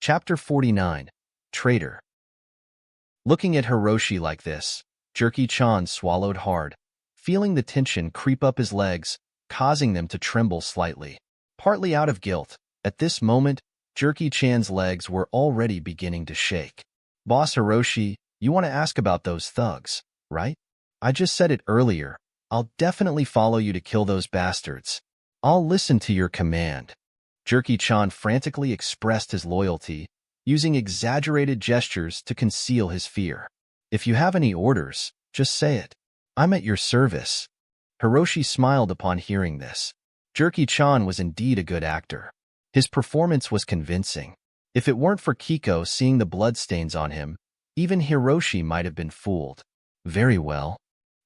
Chapter 49. Traitor. Looking at Hiroshi like this, Jerky-chan swallowed hard, feeling the tension creep up his legs, causing them to tremble slightly. Partly out of guilt, at this moment, Jerky-chan's legs were already beginning to shake. Boss Hiroshi, you want to ask about those thugs, right? I just said it earlier. I'll definitely follow you to kill those bastards. I'll listen to your command. Jerky-chan frantically expressed his loyalty, using exaggerated gestures to conceal his fear. If you have any orders, just say it. I'm at your service. Hiroshi smiled upon hearing this. Jerky-chan was indeed a good actor. His performance was convincing. If it weren't for Kiko seeing the bloodstains on him, even Hiroshi might have been fooled. Very well.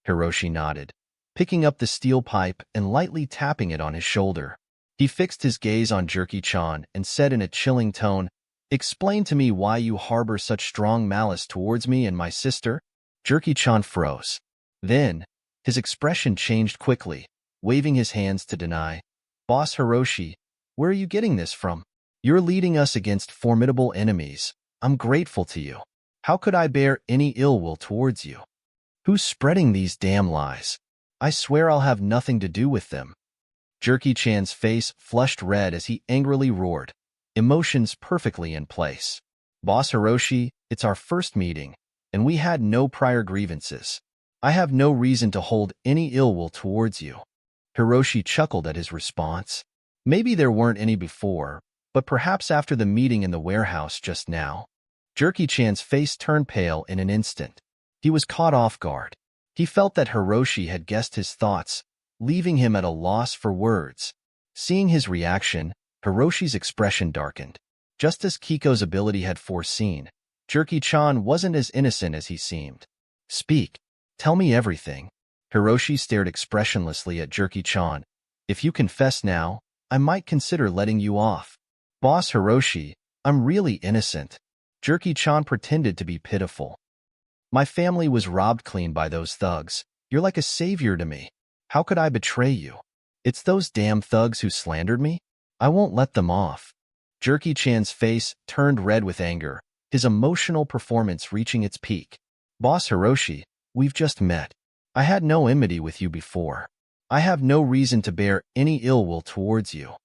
Hiroshi nodded, picking up the steel pipe and lightly tapping it on his shoulder. He fixed his gaze on Jerky-chan and said in a chilling tone, "Explain to me why you harbor such strong malice towards me and my sister?" Jerky-chan froze. Then, his expression changed quickly, waving his hands to deny. Boss Hiroshi, where are you getting this from? You're leading us against formidable enemies. I'm grateful to you. How could I bear any ill will towards you? Who's spreading these damn lies? I swear I'll have nothing to do with them. Jerky-chan's face flushed red as he angrily roared, emotions perfectly in place. Boss Hiroshi, it's our first meeting, and we had no prior grievances. I have no reason to hold any ill will towards you. Hiroshi chuckled at his response. Maybe there weren't any before, but perhaps after the meeting in the warehouse just now. Jerky-chan's face turned pale in an instant. He was caught off guard. He felt that Hiroshi had guessed his thoughts, leaving him at a loss for words. Seeing his reaction, Hiroshi's expression darkened. Just as Kiko's ability had foreseen, Jerky-chan wasn't as innocent as he seemed. Speak. Tell me everything. Hiroshi stared expressionlessly at Jerky-chan. If you confess now, I might consider letting you off. Boss Hiroshi, I'm really innocent. Jerky-chan pretended to be pitiful. My family was robbed clean by those thugs. You're like a savior to me. How could I betray you? It's those damn thugs who slandered me? I won't let them off. Jerky-chan's face turned red with anger, his emotional performance reaching its peak. Boss Hiroshi, we've just met. I had no enmity with you before. I have no reason to bear any ill will towards you.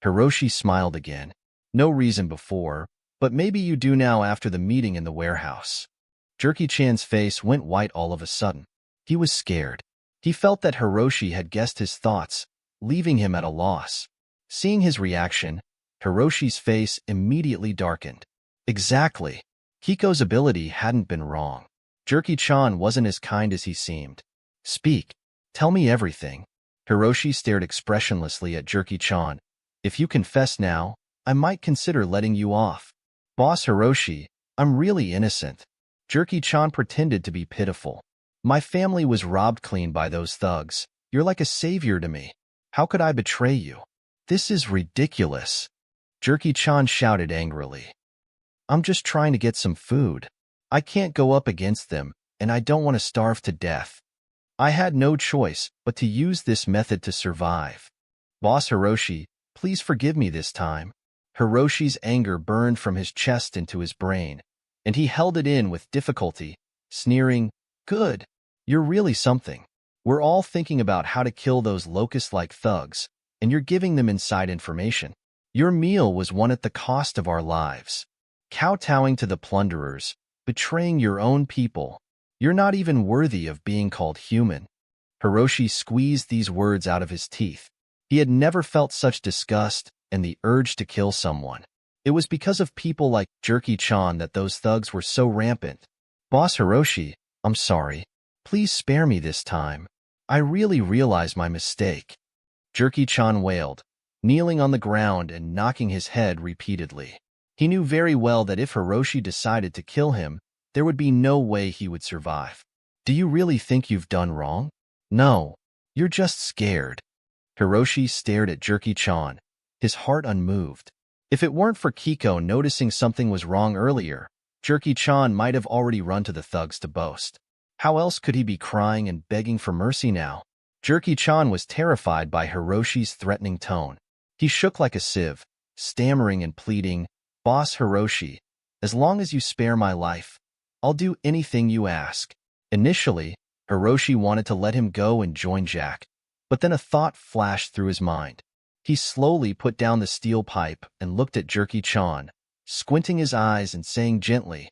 Hiroshi smiled again. No reason before, but maybe you do now after the meeting in the warehouse. Jerky-chan's face went white all of a sudden. He was scared. He felt that Hiroshi had guessed his thoughts, leaving him at a loss. Seeing his reaction, Hiroshi's face immediately darkened. Exactly. Kiko's ability hadn't been wrong. Jerky-chan wasn't as kind as he seemed. Speak. Tell me everything. Hiroshi stared expressionlessly at Jerky-chan. If you confess now, I might consider letting you off. Boss Hiroshi, I'm really innocent. Jerky-chan pretended to be pitiful. My family was robbed clean by those thugs. You're like a savior to me. How could I betray you? This is ridiculous. Jerky-chan shouted angrily. I'm just trying to get some food. I can't go up against them, and I don't want to starve to death. I had no choice but to use this method to survive. Boss Hiroshi, please forgive me this time. Hiroshi's anger burned from his chest into his brain, and he held it in with difficulty, sneering, Good. You're really something. We're all thinking about how to kill those locust-like thugs, and you're giving them inside information. Your meal was won at the cost of our lives. Kowtowing to the plunderers, betraying your own people. You're not even worthy of being called human. Hiroshi squeezed these words out of his teeth. He had never felt such disgust and the urge to kill someone. It was because of people like Jerky-chan that those thugs were so rampant. Boss Hiroshi, I'm sorry. Please spare me this time. I really realize my mistake. Jerky-chan wailed, kneeling on the ground and knocking his head repeatedly. He knew very well that if Hiroshi decided to kill him, there would be no way he would survive. Do you really think you've done wrong? No. You're just scared. Hiroshi stared at Jerky-chan, his heart unmoved. If it weren't for Kiko noticing something was wrong earlier, Jerky-chan might have already run to the thugs to boast. How else could he be crying and begging for mercy now? Jerky-chan was terrified by Hiroshi's threatening tone. He shook like a sieve, stammering and pleading, Boss Hiroshi, as long as you spare my life, I'll do anything you ask. Initially, Hiroshi wanted to let him go and join Jack, but then a thought flashed through his mind. He slowly put down the steel pipe and looked at Jerky-chan, squinting his eyes and saying gently,